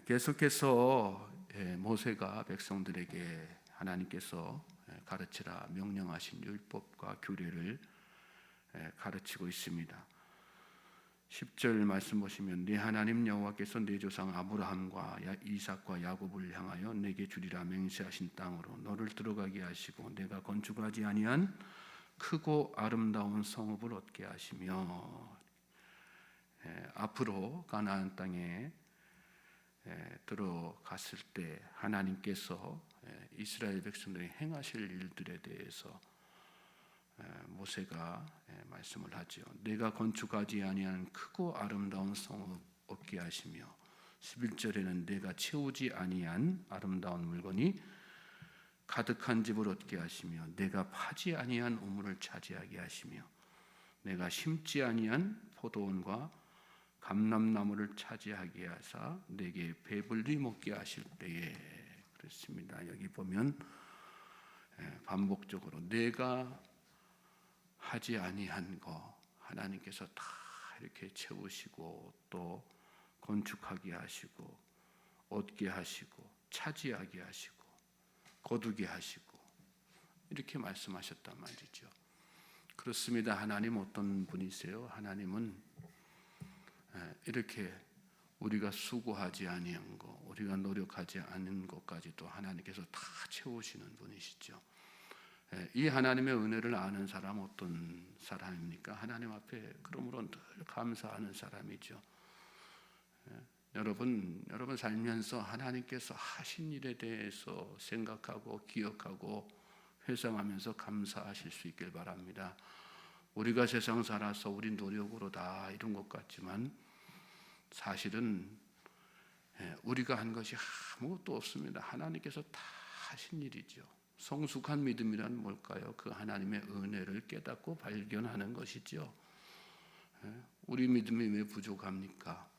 계속해서 모세가 백성들에게 하나님께서 가르치라 명령하신 율법과 규례를 가르치고 있습니다. 10절 말씀 보시면 네 하나님 여호와께서 네 조상 아브라함과 이삭과 야곱을 향하여 내게 주리라 맹세하신 땅으로 너를 들어가게 하시고 내가 건축하지 아니한 크고 아름다운 성읍을 얻게 하시며 앞으로 가나안 땅에 들어갔을 때 하나님께서 이스라엘 백성들이 행하실 일들에 대해서 모세가 말씀을 하죠. 내가 건축하지 아니한 크고 아름다운 성읍 얻게 하시며 11절에는 내가 채우지 아니한 아름다운 물건이 가득한 집을 얻게 하시며 내가 파지 아니한 우물을 차지하게 하시며 내가 심지 아니한 포도원과 감람나무를 차지하게 하사 내게 배불리 먹게 하실 때에 그렇습니다. 여기 보면 반복적으로 내가 하지 아니한 거 하나님께서 다 이렇게 채우시고 또 건축하게 하시고 얻게 하시고 차지하게 하시고 거두게 하시고 이렇게 말씀하셨단 말이죠. 그렇습니다. 하나님 어떤 분이세요? 하나님은 이렇게 우리가 수고하지 아니한 것, 우리가 노력하지 않은 것까지도 하나님께서 다 채우시는 분이시죠. 이 하나님의 은혜를 아는 사람 어떤 사람입니까? 하나님 앞에 그러므로 늘 감사하는 사람이죠. 여러분 살면서 하나님께서 하신 일에 대해서 생각하고 기억하고 회상하면서 감사하실 수 있길 바랍니다. 우리가 세상 살아서 우리 노력으로 다 이룬 것 같지만 사실은 우리가 한 것이 아무것도 없습니다. 하나님께서 다 하신 일이죠. 성숙한 믿음이란 뭘까요? 그 하나님의 은혜를 깨닫고 발견하는 것이죠. 우리 믿음이 왜 부족합니까?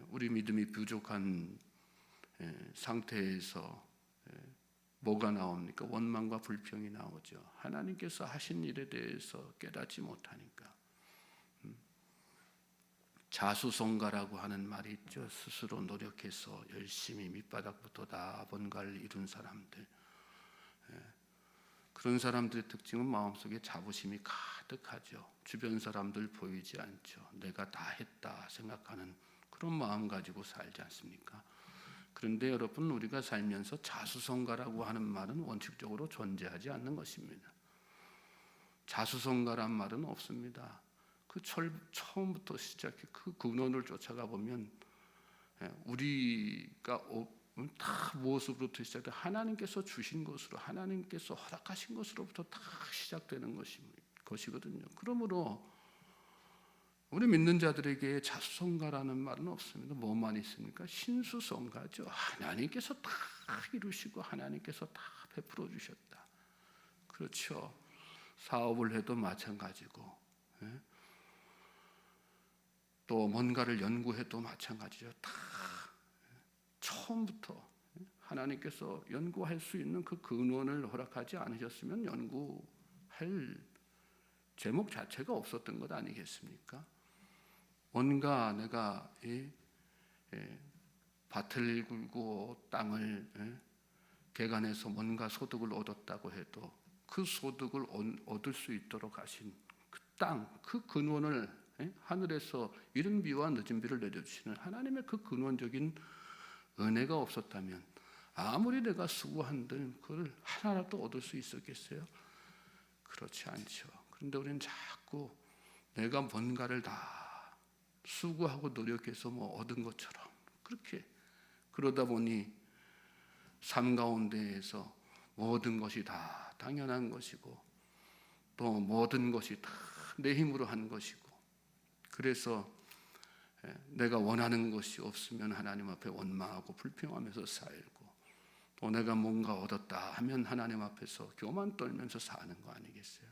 우리 믿음이 부족한 상태에서 뭐가 나옵니까? 원망과 불평이 나오죠. 하나님께서 하신 일에 대해서 깨닫지 못하니까. 자수성가라고 하는 말이 있죠. 스스로 노력해서 열심히 밑바닥부터 다 뭔가를 이룬 사람들. 그런 사람들의 특징은 마음속에 자부심이 가득하죠. 주변 사람들 보이지 않죠. 내가 다 했다 생각하는 그런 마음 가지고 살지 않습니까? 그런데 여러분 우리가 살면서 자수성가라고 하는 말은 원칙적으로 존재하지 않는 것입니다. 자수성가란 말은 없습니다. 처음부터 시작해 그 근원을 쫓아가 보면 우리가 다 무엇으로부터 시작돼 하나님께서 주신 것으로 하나님께서 허락하신 것으로부터 다 시작되는 것이거든요. 그러므로 우리 믿는 자들에게 자수성가라는 말은 없습니다. 뭐만 있습니까? 신수성가죠. 하나님께서 다 이루시고 하나님께서 다 베풀어 주셨다. 그렇죠. 사업을 해도 마찬가지고 또 뭔가를 연구해도 마찬가지죠. 다 처음부터 하나님께서 연구할 수 있는 그 근원을 허락하지 않으셨으면 연구할 제목 자체가 없었던 것 아니겠습니까? 뭔가 내가 밭을 굴고 땅을 개간해서 뭔가 소득을 얻었다고 해도 그 소득을 얻을 수 있도록 하신 그 땅, 그 근원을 하늘에서 이른 비와 늦은 비를 내려주시는 하나님의 그 근원적인 은혜가 없었다면 아무리 내가 수고한들 그걸 하나라도 얻을 수 있었겠어요? 그렇지 않죠. 그런데 우리는 자꾸 내가 뭔가를 다 수고하고 노력해서 얻은 것처럼 그렇게 그러다 보니 삶 가운데에서 모든 것이 다 당연한 것이고 또 모든 것이 다 내 힘으로 한 것이고 그래서 내가 원하는 것이 없으면 하나님 앞에 원망하고 불평하면서 살고 또 내가 뭔가 얻었다 하면 하나님 앞에서 교만 떨면서 사는 거 아니겠어요?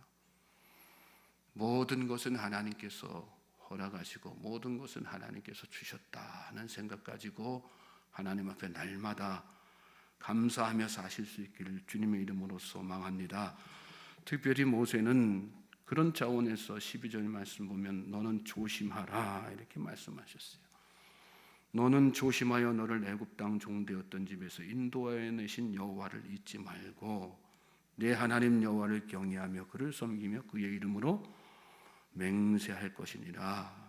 모든 것은 하나님께서 허락하시고 모든 것은 하나님께서 주셨다는 생각 가지고 하나님 앞에 날마다 감사하며 사실 수 있기를 주님의 이름으로 소망합니다. 특별히 모세는 그런 차원에서 12절 말씀 보면 너는 조심하라 이렇게 말씀하셨어요. 너는 조심하여 너를 애굽 땅 종되었던 집에서 인도하여 내신 여호와를 잊지 말고 내 하나님 여호와를 경외하며 그를 섬기며 그의 이름으로 맹세할 것이니라.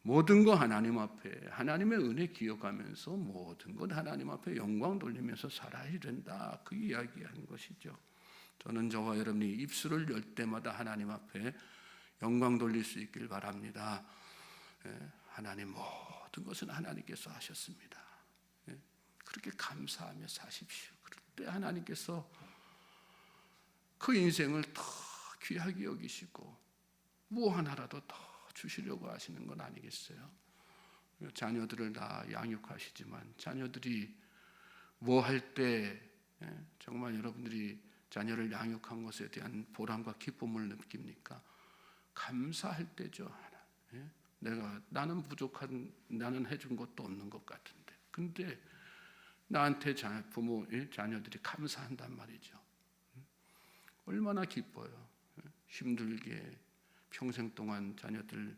모든 거 하나님 앞에 하나님의 은혜 기억하면서 모든 것 하나님 앞에 영광 돌리면서 살아야 된다. 그 이야기하는 것이죠. 저는 저와 여러분이 입술을 열 때마다 하나님 앞에 영광 돌릴 수 있길 바랍니다. 하나님 모든 것은 하나님께서 하셨습니다. 그렇게 감사하며 사십시오. 그럴 때 하나님께서 그 인생을 더 귀하게 여기시고 뭐 하나라도 더 주시려고 하시는 건 아니겠어요? 자녀들을 다 양육하시지만 자녀들이 뭐 할 때 정말 여러분들이 자녀를 양육한 것에 대한 보람과 기쁨을 느낍니까? 감사할 때죠. 나는 부족한, 나는 해준 것도 없는 것 같은데, 근데 나한테 자녀들이 감사한단 말이죠. 얼마나 기뻐요. 힘들게 평생 동안 자녀들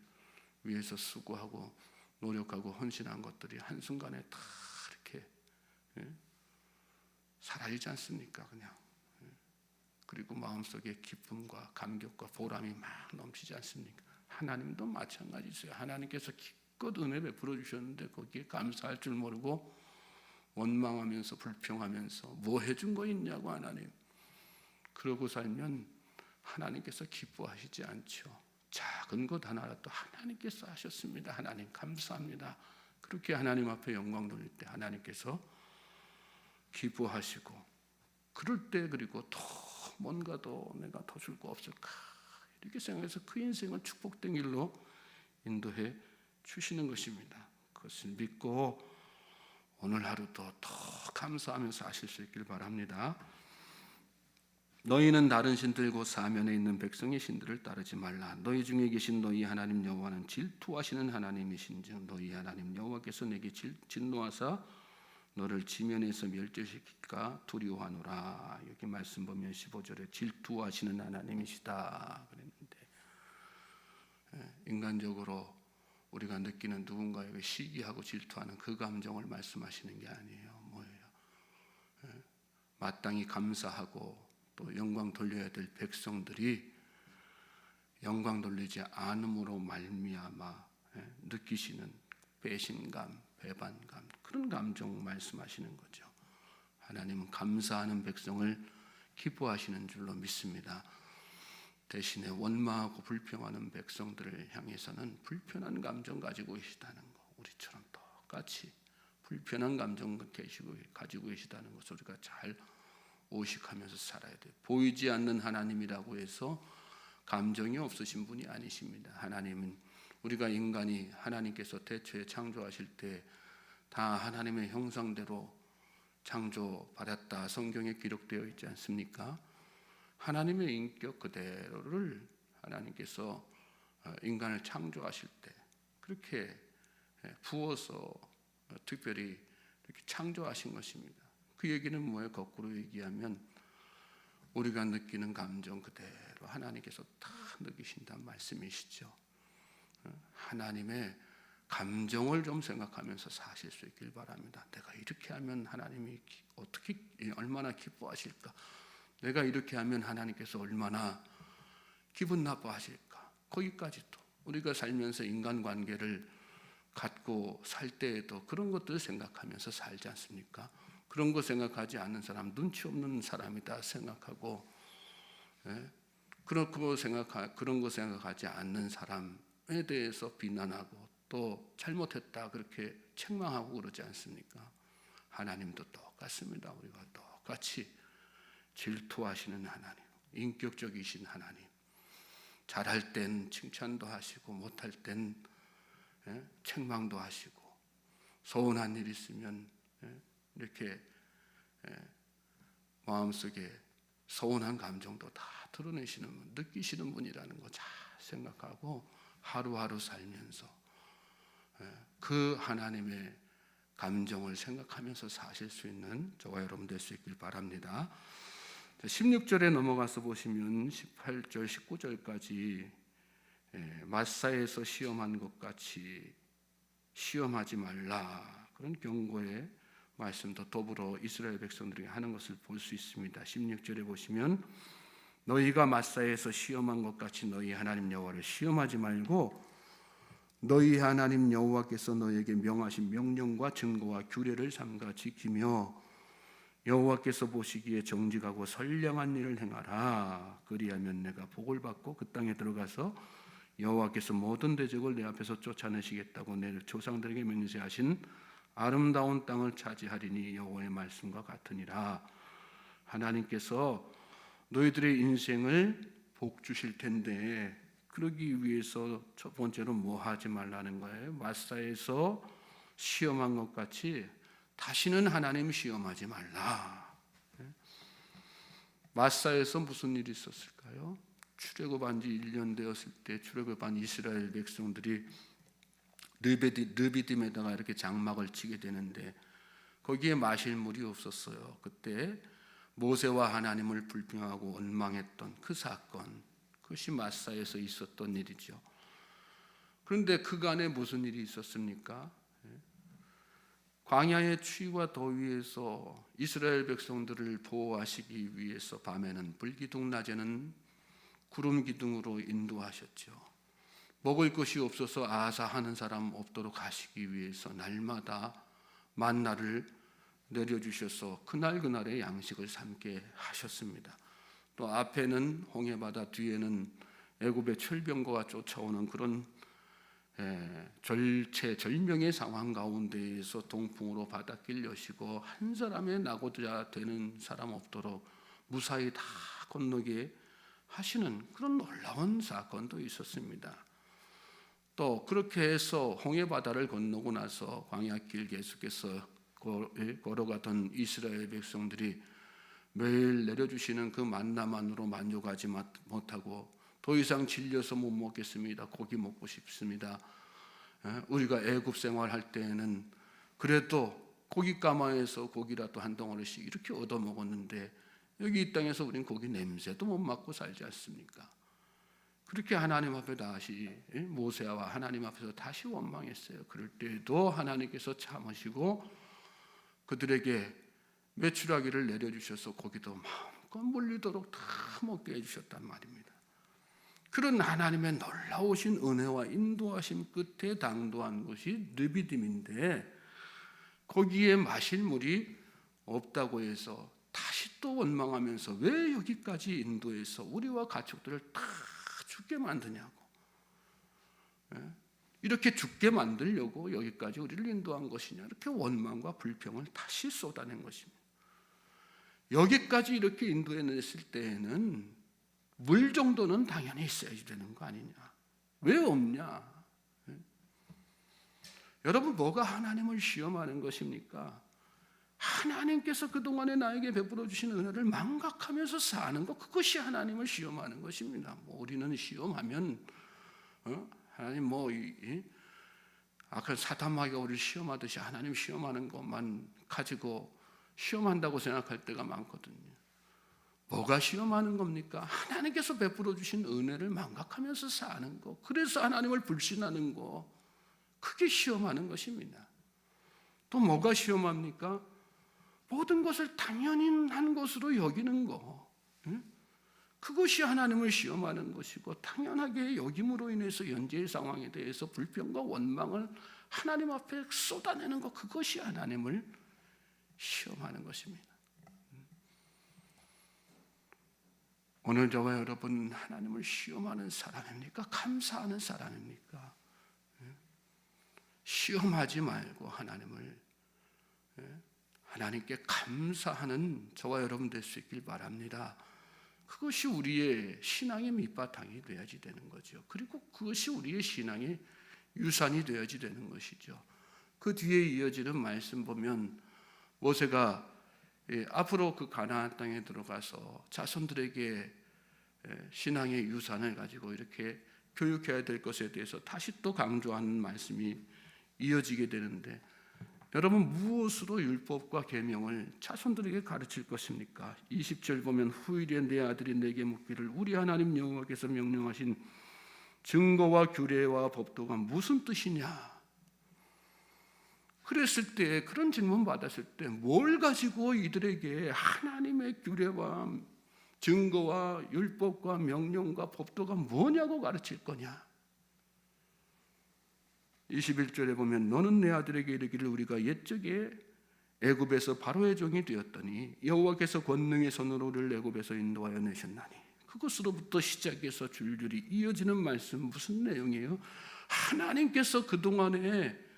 위해서 수고하고 노력하고 헌신한 것들이 한순간에 다 이렇게 사라지지 않습니까? 그냥. 그리고 마음속에 기쁨과 감격과 보람이 막 넘치지 않습니까? 하나님도 마찬가지세요. 하나님께서 기껏 은혜 베풀어 주셨는데 거기에 감사할 줄 모르고 원망하면서 불평하면서 뭐 해준 거 있냐고 하나님. 그러고 살면 하나님께서 기뻐하시지 않죠. 작은 것 하나라도 하나님께서 하셨습니다. 하나님 감사합니다. 그렇게 하나님 앞에 영광 돌릴 때 하나님께서 기뻐하시고, 그럴 때 그리고 더 뭔가 더 내가 더 줄 거 없을까 이렇게 생각해서 그 인생을 축복된 길로 인도해 주시는 것입니다. 그것을 믿고 오늘 하루도 더 감사하면서 하실 수 있길 바랍니다. 너희는 다른 신들 곧 사면에 있는 백성의 신들을 따르지 말라. 너희 중에 계신 너희 하나님 여호와는 질투하시는 하나님이신즉 너희 하나님 여호와께서 내게 진노하사 너를 지면에서 멸절시킬까 두려워하노라. 여기 말씀 보면 15절에 질투하시는 하나님이시다 그랬는데, 인간적으로 우리가 느끼는 누군가에게 시기하고 질투하는 그 감정을 말씀하시는 게 아니에요. 뭐예요? 마땅히 감사하고 또 영광 돌려야 될 백성들이 영광 돌리지 않음으로 말미암아 느끼시는 배신감, 배반감, 그런 감정 말씀하시는 거죠. 하나님은 감사하는 백성을 기뻐하시는 줄로 믿습니다. 대신에 원망하고 불평하는 백성들을 향해서는 불편한 감정 가지고 계시다는 거, 우리처럼 똑같이 불편한 감정 가지고 계시다는 것을 우리가 잘 오식하면서 살아야 돼요. 보이지 않는 하나님이라고 해서 감정이 없으신 분이 아니십니다. 하나님은 우리가 인간이 하나님께서 태초에 창조하실 때 다 하나님의 형상대로 창조받았다 성경에 기록되어 있지 않습니까? 하나님의 인격 그대로를 하나님께서 인간을 창조하실 때 그렇게 부어서 특별히 이렇게 창조하신 것입니다. 그 얘기는 뭐예요? 거꾸로 얘기하면 우리가 느끼는 감정 그대로 하나님께서 다 느끼신다는 말씀이시죠. 하나님의 감정을 좀 생각하면서 사실 수 있길 바랍니다. 내가 이렇게 하면 하나님이 어떻게 얼마나 기뻐하실까? 내가 이렇게 하면 하나님께서 얼마나 기분 나빠하실까? 거기까지도 우리가 살면서 인간관계를 갖고 살 때에도 그런 것들을 생각하면서 살지 않습니까? 그런 거 생각하지 않는 사람, 눈치 없는 사람이다 생각하고, 그런 거 생각하지 않는 사람에 대해서 비난하고 또 잘못했다 그렇게 책망하고 그러지 않습니까? 하나님도 똑같습니다. 우리가 똑같이 질투하시는 하나님, 인격적이신 하나님, 잘할 땐 칭찬도 하시고 못할 땐 책망도 하시고, 서운한 일 있으면 이렇게 마음속에 서운한 감정도 다 드러내시는 분, 느끼시는 분이라는 거 잘 생각하고 하루하루 살면서 그 하나님의 감정을 생각하면서 사실 수 있는 저와 여러분 될 수 있길 바랍니다. 16절에 넘어가서 보시면 18절, 19절까지 마사에서 시험한 것 같이 시험하지 말라. 그런 경고의 말씀도 더불어 이스라엘 백성들에게 하는 것을 볼 수 있습니다. 16절에 보시면 너희가 마사에서 시험한 것 같이 너희 하나님 여호와를 시험하지 말고 너희 하나님 여호와께서 너희에게 명하신 명령과 증거와 규례를 삼가 지키며 여호와께서 보시기에 정직하고 선량한 일을 행하라. 그리하면 내가 복을 받고 그 땅에 들어가서 여호와께서 모든 대적을 내 앞에서 쫓아내시겠다고 내 조상들에게 맹세하신 아름다운 땅을 차지하리니 여호와의 말씀과 같으니라. 하나님께서 너희들의 인생을 복 주실 텐데 그러기 위해서 첫 번째로 뭐 하지 말라는 거예요? 마사에서 시험한 것 같이 다시는 하나님 시험하지 말라. 마사에서 무슨 일이 있었을까요? 출애굽한 지 1년 되었을 때 출애굽한 이스라엘 백성들이 르비딤에다가 이렇게 장막을 치게 되는데 거기에 마실 물이 없었어요. 그때 모세와 하나님을 불평하고 원망했던 그 사건, 그것이 마사에서 있었던 일이죠. 그런데 그간에 무슨 일이 있었습니까? 광야의 추위와 더위에서 이스라엘 백성들을 보호하시기 위해서 밤에는 불기둥, 낮에는 구름 기둥으로 인도하셨죠. 먹을 것이 없어서 아사하는 사람 없도록 하시기 위해서 날마다 만나를 내려주셔서 그날그날의 양식을 삼게 하셨습니다. 또 앞에는 홍해바다, 뒤에는 애굽의 철병거가 쫓아오는 그런 절체절명의 상황 가운데에서 동풍으로 바닷길 여시고 한 사람의 낙오자 되는 사람 없도록 무사히 다 건너게 하시는 그런 놀라운 사건도 있었습니다. 또 그렇게 해서 홍해바다를 건너고 나서 광야길 계속해서 걸어가던 이스라엘 백성들이 매일 내려주시는 그 만나만으로 만족하지 못하고 더 이상 질려서 못 먹겠습니다. 고기 먹고 싶습니다. 우리가 애굽 생활할 때에는 그래도 고기 가마에서 고기라도 한 덩어리씩 이렇게 얻어 먹었는데 여기 이 땅에서 우린 고기 냄새도 못 맡고 살지 않습니까? 그렇게 하나님 앞에 다시 모세와 하나님 앞에서 다시 원망했어요. 그럴 때에도 하나님께서 참으시고 그들에게 메추라기를 내려주셔서 고기도 마음껏 물리도록 다 먹게 해주셨단 말입니다. 그런 하나님의 놀라우신 은혜와 인도하심 끝에 당도한 곳이 르비딤인데 거기에 마실 물이 없다고 해서 다시 또 원망하면서 왜 여기까지 인도해서 우리와 가축들을 다 죽게 만드냐고, 이렇게 죽게 만들려고 여기까지 우리를 인도한 것이냐, 이렇게 원망과 불평을 다시 쏟아낸 것입니다. 여기까지 이렇게 인도해냈을 때에는 물 정도는 당연히 있어야지 되는 거 아니냐, 왜 없냐? 여러분, 뭐가 하나님을 시험하는 것입니까? 하나님께서 그동안에 나에게 베풀어 주신 은혜를 망각하면서 사는 것, 그것이 하나님을 시험하는 것입니다. 우리는 시험하면 하나님 아까 사탄마귀가 우리를 시험하듯이 하나님 시험하는 것만 가지고 시험한다고 생각할 때가 많거든요. 뭐가 시험하는 겁니까? 하나님께서 베풀어 주신 은혜를 망각하면서 사는 것, 그래서 하나님을 불신하는 것, 그게 시험하는 것입니다. 또 뭐가 시험합니까? 모든 것을 당연한 것으로 여기는 거, 그것이 하나님을 시험하는 것이고, 당연하게 여김으로 인해서 현재의 상황에 대해서 불평과 원망을 하나님 앞에 쏟아내는 것, 그것이 하나님을 시험하는 것입니다. 오늘 저와 여러분 하나님을 시험하는 사람입니까? 감사하는 사람입니까? 시험하지 말고 하나님께 감사하는 저와 여러분 될 수 있길 바랍니다. 그것이 우리의 신앙의 밑바탕이 되어야지 되는 거죠. 그리고 그것이 우리의 신앙의 유산이 되어야지 되는 것이죠. 그 뒤에 이어지는 말씀 보면 모세가 앞으로 그 가나안 땅에 들어가서 자손들에게 신앙의 유산을 가지고 이렇게 교육해야 될 것에 대해서 다시 또 강조하는 말씀이 이어지게 되는데, 여러분, 무엇으로 율법과 계명을 자손들에게 가르칠 것입니까? 20절 보면 후일에 내 아들이 내게 묻기를 우리 하나님 여호와께서 명령하신 증거와 규례와 법도가 무슨 뜻이냐? 그랬을 때, 그런 질문 받았을 때 뭘 가지고 이들에게 하나님의 규례와 증거와 율법과 명령과 법도가 뭐냐고 가르칠 거냐. 21절에 보면 너는 내 아들에게 이르기를 우리가 옛적에 애굽에서 바로의 종이 되었더니 여호와께서 권능의 손으로 우리를 애굽에서 인도하여 내셨나니. 그것으로부터 시작해서 줄줄이 이어지는 말씀 무슨 내용이에요? 하나님께서 그동안에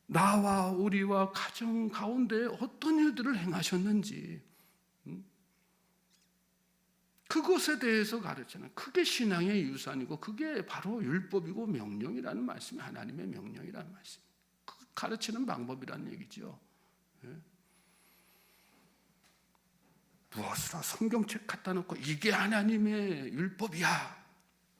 나와 우리와 가정 가운데 어떤 일들을 행하셨는지 그것에 대해서 가르치는, 그게 신앙의 유산이고 그게 바로 율법이고 명령이라는 말씀이 하나님의 명령이라는 말씀, 가르치는 방법이라는 얘기죠. 무엇으로 성경책 갖다 놓고 이게 하나님의 율법이야.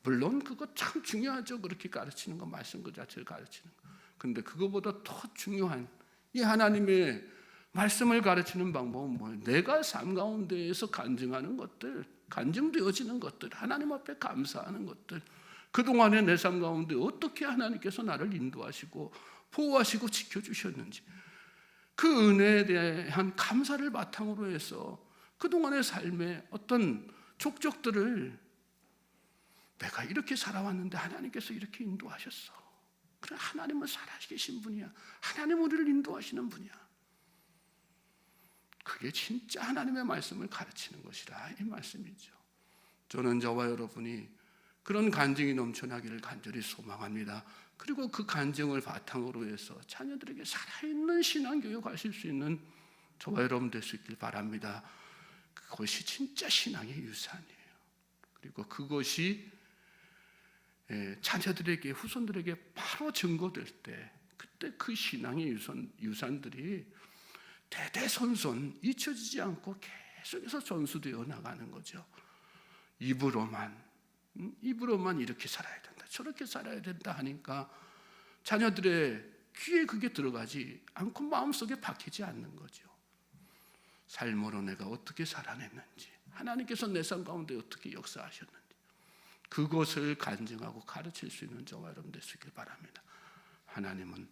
물론 그거 참 중요하죠. 그렇게 가르치는 거, 말씀 그 자체를 가르치는 거. 근데 그거보다 더 중요한 이 하나님의 말씀을 가르치는 방법은 뭐예요? 내가 삶 가운데에서 간증하는 것들, 간증되어지는 것들, 하나님 앞에 감사하는 것들, 그동안의 내 삶 가운데 어떻게 하나님께서 나를 인도하시고 보호하시고 지켜주셨는지 그 은혜에 대한 감사를 바탕으로 해서 그동안의 삶의 어떤 족적들을 내가 이렇게 살아왔는데 하나님께서 이렇게 인도하셨어. 그래, 하나님은 살아계신 분이야. 하나님 우리를 인도하시는 분이야. 그게 진짜 하나님의 말씀을 가르치는 것이라 이 말씀이죠. 저는 저와 여러분이 그런 간증이 넘쳐나기를 간절히 소망합니다. 그리고 그 간증을 바탕으로 해서 자녀들에게 살아있는 신앙교육 하실 수 있는 저와 여러분 될 수 있길 바랍니다. 그것이 진짜 신앙의 유산이에요. 그리고 그것이 자녀들에게, 후손들에게 바로 증거될 때, 그때 그 신앙의 유산들이 대대손손 잊혀지지 않고 계속해서 전수되어 나가는 거죠. 입으로만 이렇게 살아야 된다, 저렇게 살아야 된다 하니까 자녀들의 귀에 그게 들어가지 않고 마음속에 박히지 않는 거죠. 삶으로 내가 어떻게 살아냈는지, 하나님께서 내 삶 가운데 어떻게 역사하셨는지 그것을 간증하고 가르칠 수 있는 저와 여러분 될 수 있길 바랍니다. 하나님은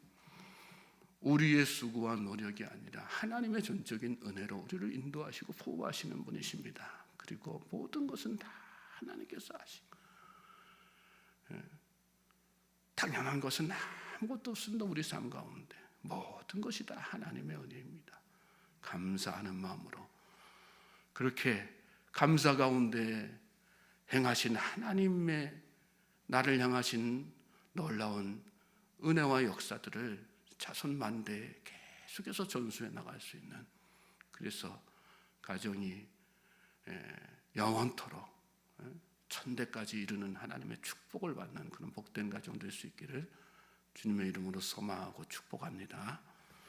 우리의 수고와 노력이 아니라 하나님의 전적인 은혜로 우리를 인도하시고 보호하시는 분이십니다. 그리고 모든 것은 다 하나님께서 하시고 당연한 것은 아무것도 없습니다. 우리 삶 가운데 모든 것이 다 하나님의 은혜입니다. 감사하는 마음으로 그렇게 감사 가운데 행하신 하나님의 나를 향하신 놀라운 은혜와 역사들을 자손 만대에 계속해서 전수해 나갈 수 있는, 그래서 가정이 영원토록 천대까지 이르는 하나님의 축복을 받는 그런 복된 가정 될 수 있기를 주님의 이름으로 소망하고 축복합니다.